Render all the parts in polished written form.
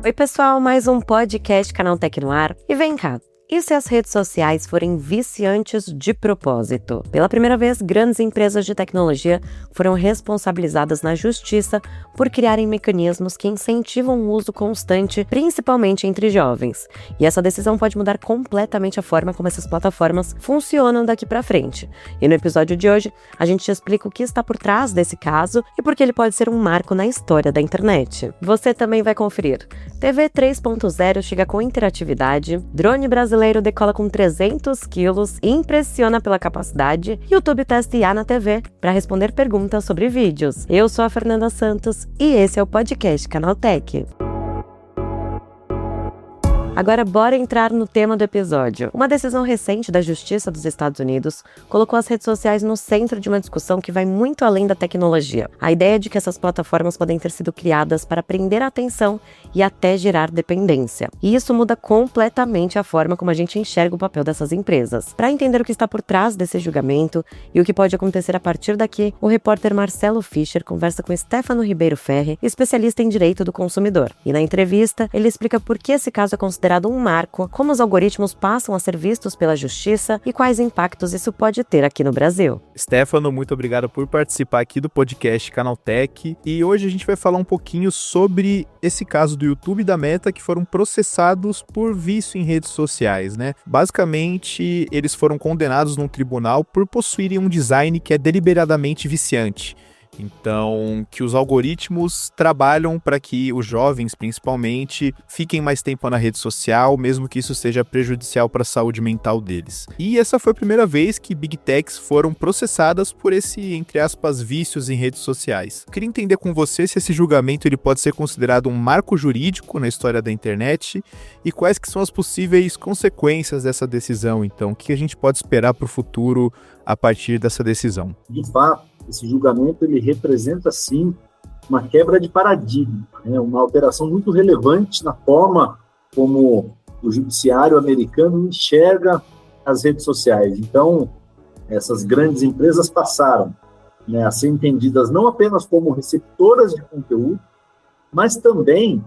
Oi, pessoal, mais um podcast Canaltech no ar. E vem cá, e se as redes sociais forem viciantes de propósito? Pela primeira vez, grandes empresas de tecnologia foram responsabilizadas na justiça por criarem mecanismos que incentivam o uso constante, principalmente entre jovens. E essa decisão pode mudar completamente a forma como essas plataformas funcionam daqui pra frente. E no episódio de hoje, a gente te explica o que está por trás desse caso e por que ele pode ser um marco na história da internet. Você também vai conferir. TV 3.0 chega com interatividade, drone brasileiro decola com 300 quilos e impressiona pela capacidade, YouTube testa IA na TV para responder perguntas sobre vídeos. Eu sou a Fernanda Santos e esse é o podcast Canaltech. Agora bora entrar no tema do episódio. Uma decisão recente da Justiça dos Estados Unidos colocou as redes sociais no centro de uma discussão que vai muito além da tecnologia. A ideia de que essas plataformas podem ter sido criadas para prender a atenção e até gerar dependência. E isso muda completamente a forma como a gente enxerga o papel dessas empresas. Para entender o que está por trás desse julgamento e o que pode acontecer a partir daqui, o repórter Marcelo Fischer conversa com Stefano Ribeiro Ferri, especialista em direito do consumidor. E na entrevista, ele explica por que esse caso é considerado um marco, como os algoritmos passam a ser vistos pela justiça e quais impactos isso pode ter aqui no Brasil. Stefano, muito obrigado por participar aqui do podcast Canaltech. E hoje a gente vai falar um pouquinho sobre esse caso do YouTube e da Meta que foram processados por vício em redes sociais, né? Basicamente, eles foram condenados num tribunal por possuírem um design que é deliberadamente viciante. Então, que os algoritmos trabalham para que os jovens, principalmente, fiquem mais tempo na rede social, mesmo que isso seja prejudicial para a saúde mental deles. E essa foi a primeira vez que Big Techs foram processadas por esse, entre aspas, vícios em redes sociais. Eu queria entender com você se esse julgamento ele pode ser considerado um marco jurídico na história da internet e quais que são as possíveis consequências dessa decisão. Então, o que a gente pode esperar para o futuro a partir dessa decisão? De fato, esse julgamento ele representa, sim, uma quebra de paradigma, né? Uma alteração muito relevante na forma como o judiciário americano enxerga as redes sociais. Então, essas grandes empresas passaram, né, a ser entendidas não apenas como receptoras de conteúdo, mas também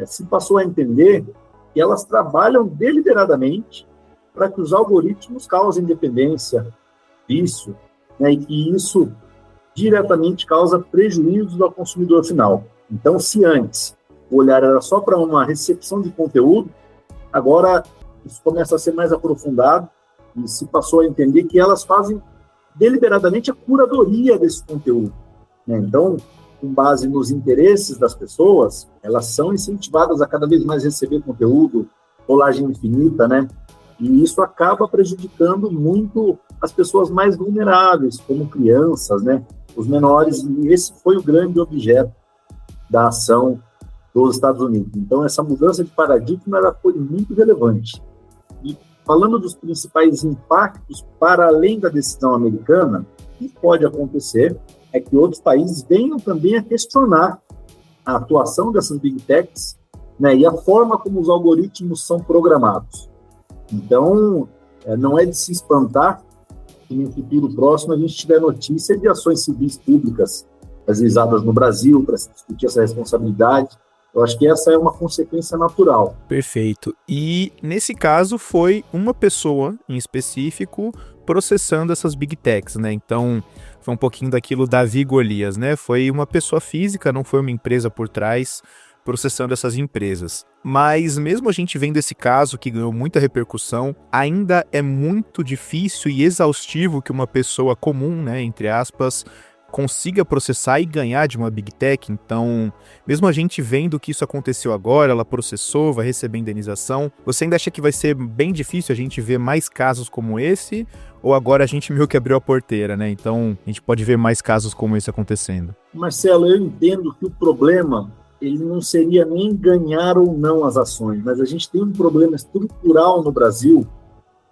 se passou a entender que elas trabalham deliberadamente para que os algoritmos causem dependência, vício, né, e que isso diretamente causa prejuízos ao consumidor final. Então, se antes o olhar era só para uma recepção de conteúdo, agora isso começa a ser mais aprofundado e se passou a entender que elas fazem deliberadamente a curadoria desse conteúdo, né? Então, com base nos interesses das pessoas, elas são incentivadas a cada vez mais receber conteúdo, rolagem infinita, né? E isso acaba prejudicando muito as pessoas mais vulneráveis, como crianças, né? Os menores, e esse foi o grande objeto da ação dos Estados Unidos. Então, essa mudança de paradigma ela foi muito relevante. E falando dos principais impactos para além da decisão americana, o que pode acontecer é que outros países venham também a questionar a atuação dessas Big Techs, né, e a forma como os algoritmos são programados. Então, não é de se espantar que no futuro próximo a gente tiver notícia de ações civis públicas ajuizadas no Brasil para se discutir essa responsabilidade. Eu acho que essa é uma consequência natural. Perfeito. E nesse caso foi uma pessoa em específico processando essas Big Techs, né? Então foi um pouquinho daquilo Davi e Golias, né? Foi uma pessoa física, não foi uma empresa por trás processando essas empresas. Mas mesmo a gente vendo esse caso que ganhou muita repercussão, ainda é muito difícil e exaustivo que uma pessoa comum, né, entre aspas, consiga processar e ganhar de uma Big Tech. Então, mesmo a gente vendo que isso aconteceu agora, ela processou, vai receber indenização, você ainda acha que vai ser bem difícil a gente ver mais casos como esse? Ou agora a gente meio que abriu a porteira, né? Então, a gente pode ver mais casos como esse acontecendo. Marcelo, eu entendo que o problema ele não seria nem ganhar ou não as ações, mas a gente tem um problema estrutural no Brasil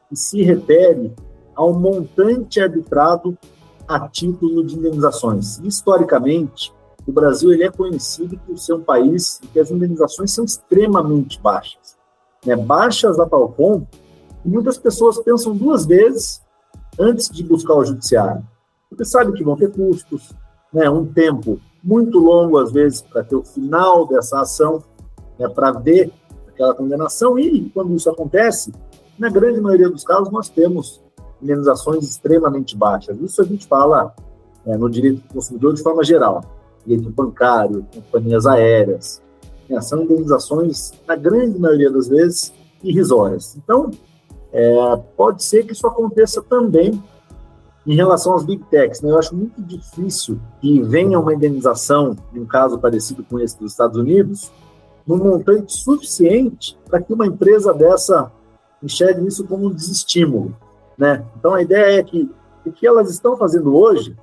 que se refere ao montante arbitrado a título de indenizações. Historicamente, o Brasil ele é conhecido por ser um país em que as indenizações são extremamente baixas, né? Baixas a tal ponto que muitas pessoas pensam duas vezes antes de buscar o judiciário, porque sabem que vão ter custos, né? Um tempo muito longo, às vezes, para ter o final dessa ação. para ver aquela condenação, e quando isso acontece, na grande maioria dos casos, nós temos indenizações extremamente baixas. Isso a gente fala no direito do consumidor de forma geral. Direito bancário, companhias aéreas. São indenizações, na grande maioria das vezes, irrisórias. Então, pode ser que isso aconteça também em relação às Big Techs. Eu acho muito difícil que venha uma indenização de um caso parecido com esse dos Estados Unidos, num montante suficiente para que uma empresa dessa enxergue isso como um desestímulo, né? Então, a ideia é que o que elas estão fazendo hoje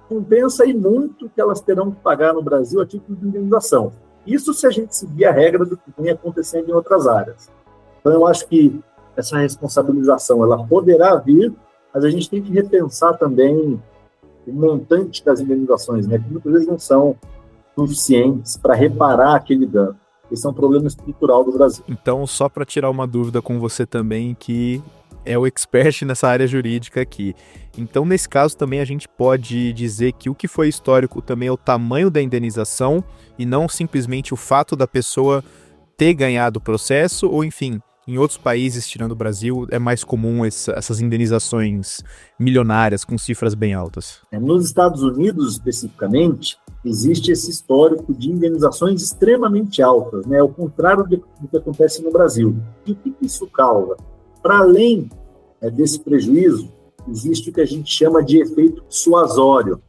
compensa e muito que elas terão que pagar no Brasil a título de indenização. Isso se a gente seguir a regra do que vem acontecendo em outras áreas. Então, eu acho que essa responsabilização ela poderá vir, mas a gente tem que repensar também o montante das indenizações, né? Que muitas vezes não são suficientes para reparar aquele dano. Esse é um problema estrutural do Brasil. Então, só para tirar uma dúvida com você também, que é o expert nessa área jurídica aqui. Então, nesse caso, também a gente pode dizer que o que foi histórico também é o tamanho da indenização e não simplesmente o fato da pessoa ter ganhado o processo, ou enfim, em outros países, tirando o Brasil, é mais comum essas indenizações milionárias com cifras bem altas. Nos Estados Unidos, especificamente, existe esse histórico de indenizações extremamente altas, né? Ao contrário do que acontece no Brasil. E o que isso causa? Para além desse prejuízo, existe o que a gente chama de efeito dissuasório.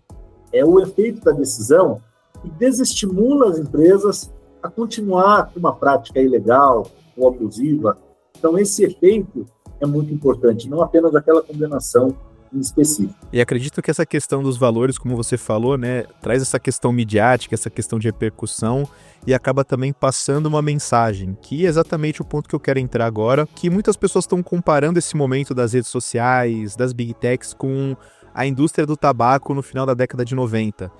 É o efeito da decisão que desestimula as empresas a continuar com uma prática ilegal ou abusiva. Então, esse efeito é muito importante, não apenas aquela condenação em específico. E acredito que essa questão dos valores, como você falou, né, traz essa questão midiática, essa questão de repercussão e acaba também passando uma mensagem, que é exatamente o ponto que eu quero entrar agora, que muitas pessoas estão comparando esse momento das redes sociais, das Big Techs, com a indústria do tabaco no final da década de 90.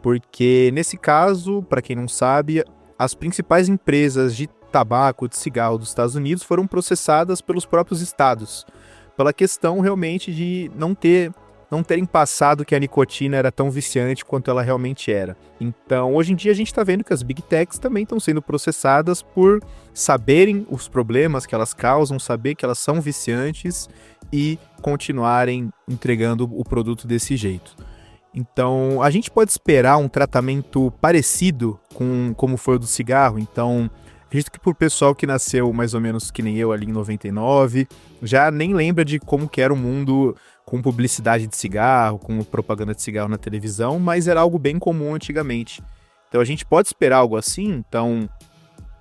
Porque, nesse caso, para quem não sabe, as principais empresas de tabaco, de cigarro dos Estados Unidos foram processadas pelos próprios estados, pela questão realmente de não terem passado que a nicotina era tão viciante quanto ela realmente era. Então, hoje em dia a gente está vendo que as Big Techs também estão sendo processadas por saberem os problemas que elas causam, saber que elas são viciantes e continuarem entregando o produto desse jeito. Então, a gente pode esperar um tratamento parecido com como foi o do cigarro. Então, acredito que por pessoal que nasceu mais ou menos que nem eu ali em 99, já nem lembra de como que era o mundo com publicidade de cigarro, com propaganda de cigarro na televisão, mas era algo bem comum antigamente. Então a gente pode esperar algo assim, então,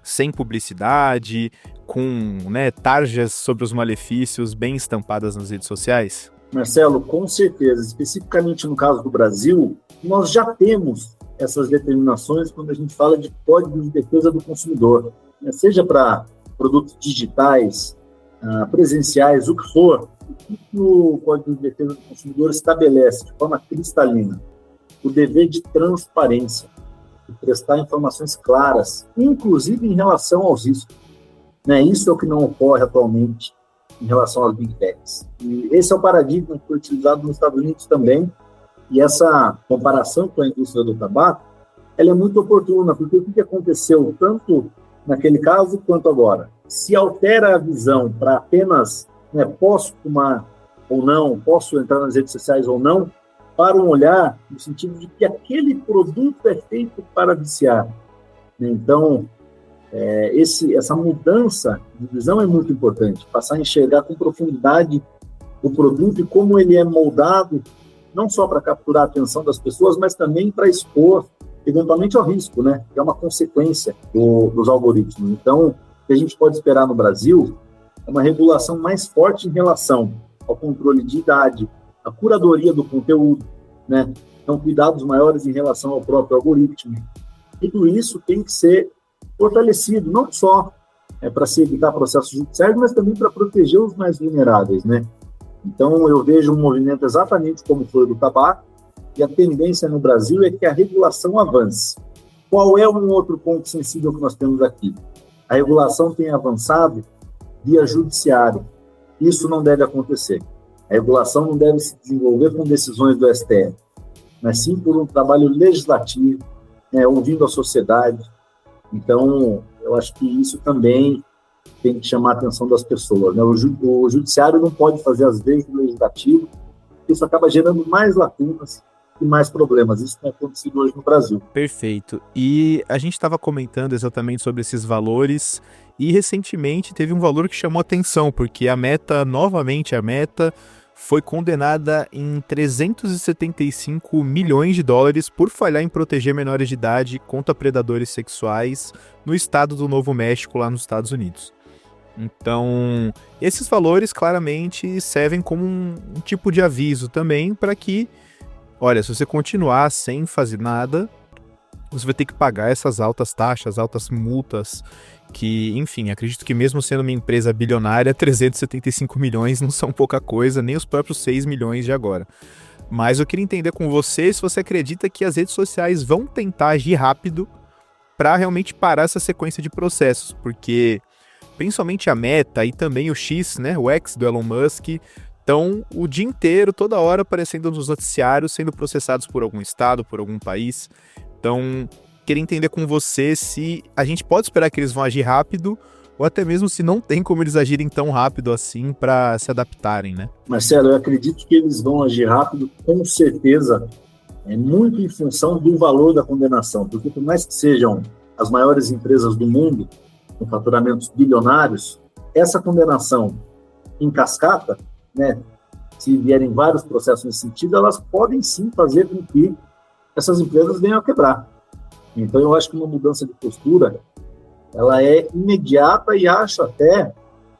sem publicidade, com tarjas sobre os malefícios bem estampadas nas redes sociais? Marcelo, com certeza. Especificamente no caso do Brasil, nós já temos essas determinações quando a gente fala de Código de Defesa do Consumidor, seja para produtos digitais, presenciais, o que for. O que o Código de Defesa do Consumidor estabelece de forma cristalina? O dever de transparência, de prestar informações claras, inclusive em relação aos riscos. Isso é o que não ocorre atualmente em relação às Big Techs. E esse é o paradigma que foi utilizado nos Estados Unidos também, e essa comparação com a indústria do tabaco, ela é muito oportuna, porque o que aconteceu tanto naquele caso quanto agora? Se altera a visão para apenas posso fumar ou não, posso entrar nas redes sociais ou não, para um olhar no sentido de que aquele produto é feito para viciar. Então, essa mudança de visão é muito importante, passar a enxergar com profundidade o produto e como ele é moldado, não só para capturar a atenção das pessoas, mas também para expor, eventualmente, ao risco, que é uma consequência dos algoritmos. Então, o que a gente pode esperar no Brasil é uma regulação mais forte em relação ao controle de idade, a curadoria do conteúdo, então cuidados maiores em relação ao próprio algoritmo. Tudo isso tem que ser fortalecido, não só para se evitar processos judiciais, mas também para proteger os mais vulneráveis, Então, eu vejo um movimento exatamente como foi o do tabaco, e a tendência no Brasil é que a regulação avance. Qual é um outro ponto sensível que nós temos aqui? A regulação tem avançado via judiciário. Isso não deve acontecer. A regulação não deve se desenvolver com decisões do STF, mas sim por um trabalho legislativo, ouvindo a sociedade. Então, Eu acho que isso também tem que chamar a atenção das pessoas, né? O judiciário não pode fazer as vezes do legislativo, isso acaba gerando mais lacunas e mais problemas. Isso tem acontecido hoje no Brasil. Perfeito. E a gente estava comentando exatamente sobre esses valores e recentemente teve um valor que chamou atenção, porque a Meta foi condenada em 375 milhões de dólares por falhar em proteger menores de idade contra predadores sexuais no estado do Novo México, lá nos Estados Unidos. Então, esses valores claramente servem como um tipo de aviso também para que, olha, se você continuar sem fazer nada, você vai ter que pagar essas altas taxas, altas multas, que, enfim, acredito que mesmo sendo uma empresa bilionária, 375 milhões não são pouca coisa, nem os próprios 6 milhões de agora. Mas eu queria entender com você se você acredita que as redes sociais vão tentar agir rápido para realmente parar essa sequência de processos, porque principalmente a Meta e também o X, né, o X do Elon Musk, estão o dia inteiro, toda hora, aparecendo nos noticiários, sendo processados por algum estado, por algum país. Então, queria entender com você se a gente pode esperar que eles vão agir rápido ou até mesmo se não tem como eles agirem tão rápido assim para se adaptarem, né? Marcelo, eu acredito que eles vão agir rápido, com certeza, muito em função do valor da condenação, porque por mais que sejam as maiores empresas do mundo, com faturamentos bilionários, essa condenação em cascata, né, se vierem vários processos nesse sentido, elas podem sim fazer com que essas empresas venham a quebrar. Então, eu acho que uma mudança de postura, ela é imediata e acho até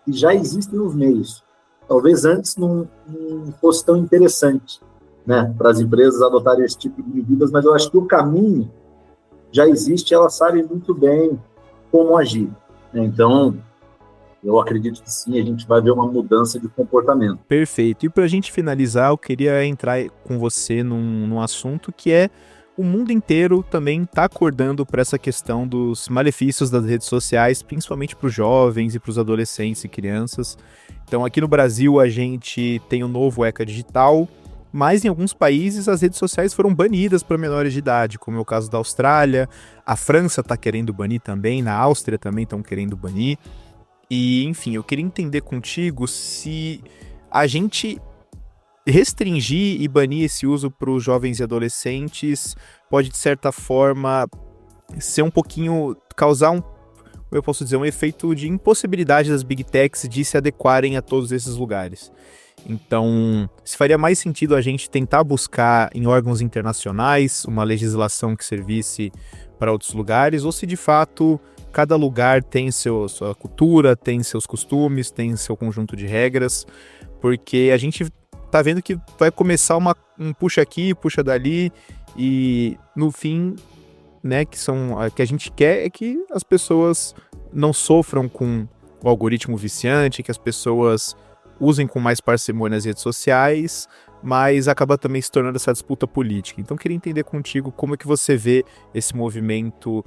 que já existem os meios. Talvez antes não fosse tão interessante, né, para as empresas adotarem esse tipo de medidas, mas eu acho que o caminho já existe, elas sabem muito bem como agir. Então, eu acredito que sim, a gente vai ver uma mudança de comportamento. Perfeito. E para a gente finalizar, eu queria entrar com você num assunto que é o mundo inteiro também está acordando para essa questão dos malefícios das redes sociais, principalmente para os jovens e para os adolescentes e crianças. Então, aqui no Brasil, a gente tem o novo ECA Digital, mas em alguns países as redes sociais foram banidas para menores de idade, como é o caso da Austrália. A França está querendo banir também, na Áustria também estão querendo banir. E, enfim, eu queria entender contigo se a gente restringir e banir esse uso para os jovens e adolescentes pode, de certa forma, ser um pouquinho, causar eu posso dizer, um efeito de impossibilidade das Big Techs de se adequarem a todos esses lugares. Então, se faria mais sentido a gente tentar buscar em órgãos internacionais uma legislação que servisse para outros lugares, ou se de fato cada lugar tem sua cultura, tem seus costumes, tem seu conjunto de regras, porque a gente tá vendo que vai começar um puxa aqui, puxa dali, e no fim, né, que a gente quer é que as pessoas não sofram com o algoritmo viciante, que as pessoas usem com mais parcimônia as redes sociais, mas acaba também se tornando essa disputa política. Então, queria entender contigo como é que você vê esse movimento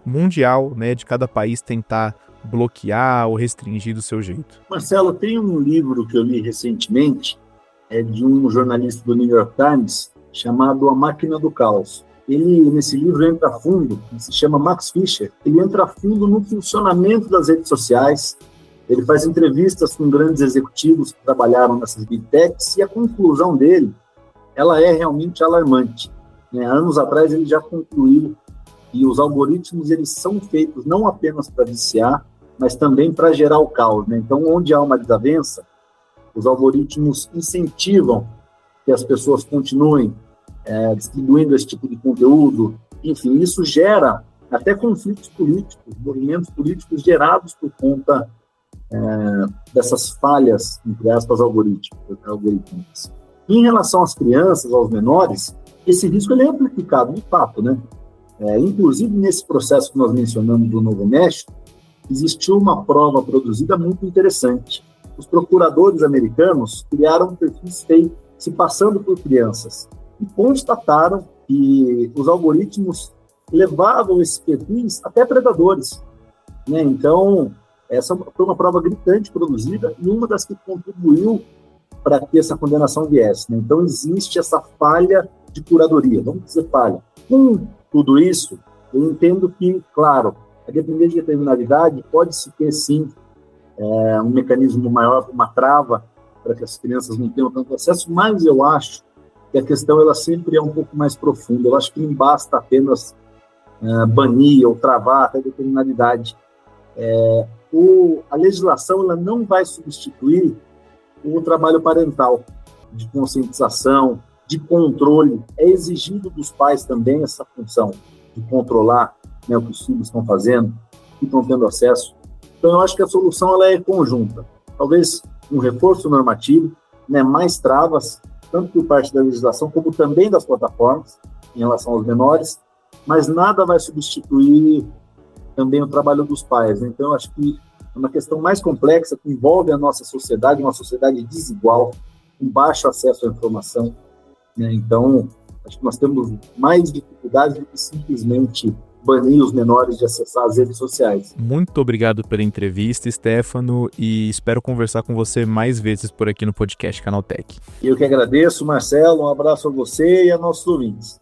mundial, né, de cada país tentar bloquear ou restringir do seu jeito. Marcelo, tem um livro que eu li recentemente, de um jornalista do New York Times, chamado A Máquina do Caos. Ele, nesse livro, entra a fundo, se chama Max Fischer, ele entra a fundo no funcionamento das redes sociais, ele faz entrevistas com grandes executivos que trabalharam nessas Big Techs, e a conclusão dele, ela é realmente alarmante. Anos atrás, ele já concluiu que os algoritmos, eles são feitos não apenas para viciar, mas também para gerar o caos. Então, onde há uma desavença, os algoritmos incentivam que as pessoas continuem distribuindo esse tipo de conteúdo. Enfim, isso gera até conflitos políticos, movimentos políticos gerados por conta dessas falhas, entre aspas, algorítmicas. Em relação às crianças, aos menores, esse risco ele é amplificado, de fato, né? Inclusive, nesse processo que nós mencionamos do Novo México, existiu uma prova produzida muito interessante. Os procuradores americanos criaram perfis fake, se passando por crianças, e constataram que os algoritmos levavam esses perfis até predadores. Então, essa foi uma prova gritante produzida e uma das que contribuiu para que essa condenação viesse. Então, existe essa falha de curadoria, vamos dizer falha. Com tudo isso, eu entendo que, claro, a depender de determinada idade, pode-se ter, sim, um mecanismo maior, uma trava, para que as crianças não tenham tanto acesso, mas eu acho que a questão ela sempre é um pouco mais profunda. Eu acho que não basta apenas banir ou travar até determinada idade. A legislação ela não vai substituir o trabalho parental, de conscientização, de controle. É exigido dos pais também essa função de controlar, né, o que os filhos estão fazendo, que estão tendo acesso. Então, eu acho que a solução ela é conjunta. Talvez um reforço normativo, né, mais travas, tanto por parte da legislação, como também das plataformas, em relação aos menores, mas nada vai substituir também o trabalho dos pais, né? Então, eu acho que é uma questão mais complexa, que envolve a nossa sociedade, uma sociedade desigual, com baixo acesso à informação, né? Então, acho que nós temos mais dificuldades do que simplesmente banir os menores de acessar as redes sociais. Muito obrigado pela entrevista, Stefano, e espero conversar com você mais vezes por aqui no podcast Canaltech. Eu que agradeço, Marcelo, um abraço a você e a nossos ouvintes.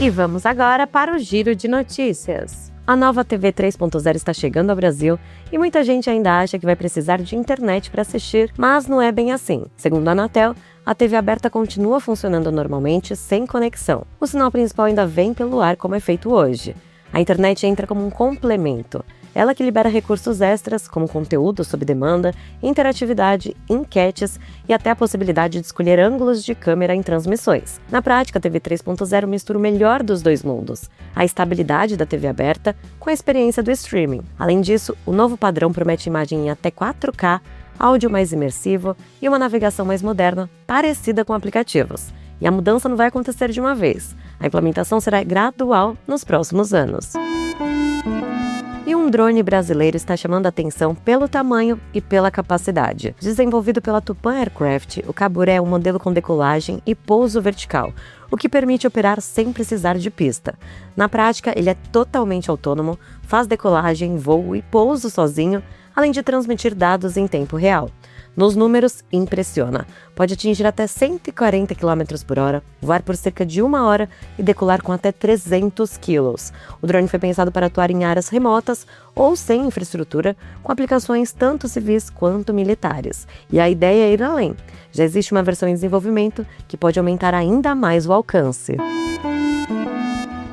E vamos agora para o Giro de Notícias. A nova TV 3.0 está chegando ao Brasil e muita gente ainda acha que vai precisar de internet para assistir, mas não é bem assim. Segundo a Anatel, a TV aberta continua funcionando normalmente, sem conexão. O sinal principal ainda vem pelo ar, como é feito hoje. A internet entra como um complemento. Ela que libera recursos extras, como conteúdo sob demanda, interatividade, enquetes e até a possibilidade de escolher ângulos de câmera em transmissões. Na prática, a TV 3.0 mistura o melhor dos dois mundos, a estabilidade da TV aberta com a experiência do streaming. Além disso, o novo padrão promete imagem em até 4K, áudio mais imersivo e uma navegação mais moderna, parecida com aplicativos. E a mudança não vai acontecer de uma vez. A implementação será gradual nos próximos anos. E um drone brasileiro está chamando a atenção pelo tamanho e pela capacidade. Desenvolvido pela Tupan Aircraft, o Caburé é um modelo com decolagem e pouso vertical, o que permite operar sem precisar de pista. Na prática, ele é totalmente autônomo, faz decolagem, voo e pouso sozinho, além de transmitir dados em tempo real. Nos números, impressiona. Pode atingir até 140 km por hora, voar por cerca de 1 hora e decolar com até 300 quilos. O drone foi pensado para atuar em áreas remotas ou sem infraestrutura, com aplicações tanto civis quanto militares. E a ideia é ir além. Já existe uma versão em desenvolvimento que pode aumentar ainda mais o alcance.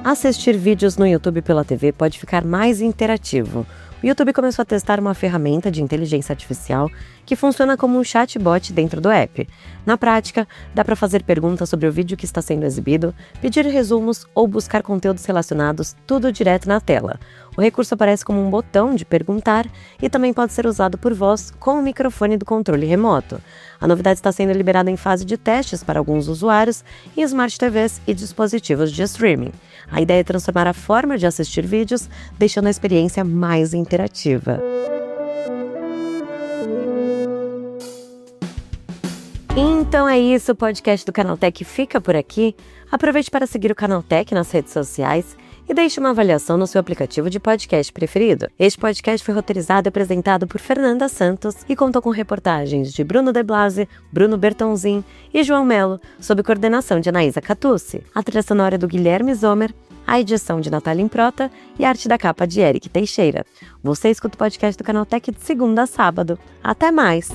Assistir vídeos no YouTube pela TV pode ficar mais interativo. O YouTube começou a testar uma ferramenta de inteligência artificial que funciona como um chatbot dentro do app. Na prática, dá para fazer perguntas sobre o vídeo que está sendo exibido, pedir resumos ou buscar conteúdos relacionados, tudo direto na tela. O recurso aparece como um botão de perguntar e também pode ser usado por voz com o microfone do controle remoto. A novidade está sendo liberada em fase de testes para alguns usuários em Smart TVs e dispositivos de streaming. A ideia é transformar a forma de assistir vídeos, deixando a experiência mais interativa. Então é isso, o podcast do Canaltech fica por aqui. Aproveite para seguir o Canaltech nas redes sociais e deixe uma avaliação no seu aplicativo de podcast preferido. Este podcast foi roteirizado e apresentado por Fernanda Santos e contou com reportagens de Bruno De Blasi, Bruno Bertonzin e João Melo, sob coordenação de Anaísa Catucci. A trilha sonora é do Guilherme Zomer, a edição de Natália Improta e a arte da capa de Eric Teixeira. Você escuta o podcast do Canaltech de segunda a sábado. Até mais!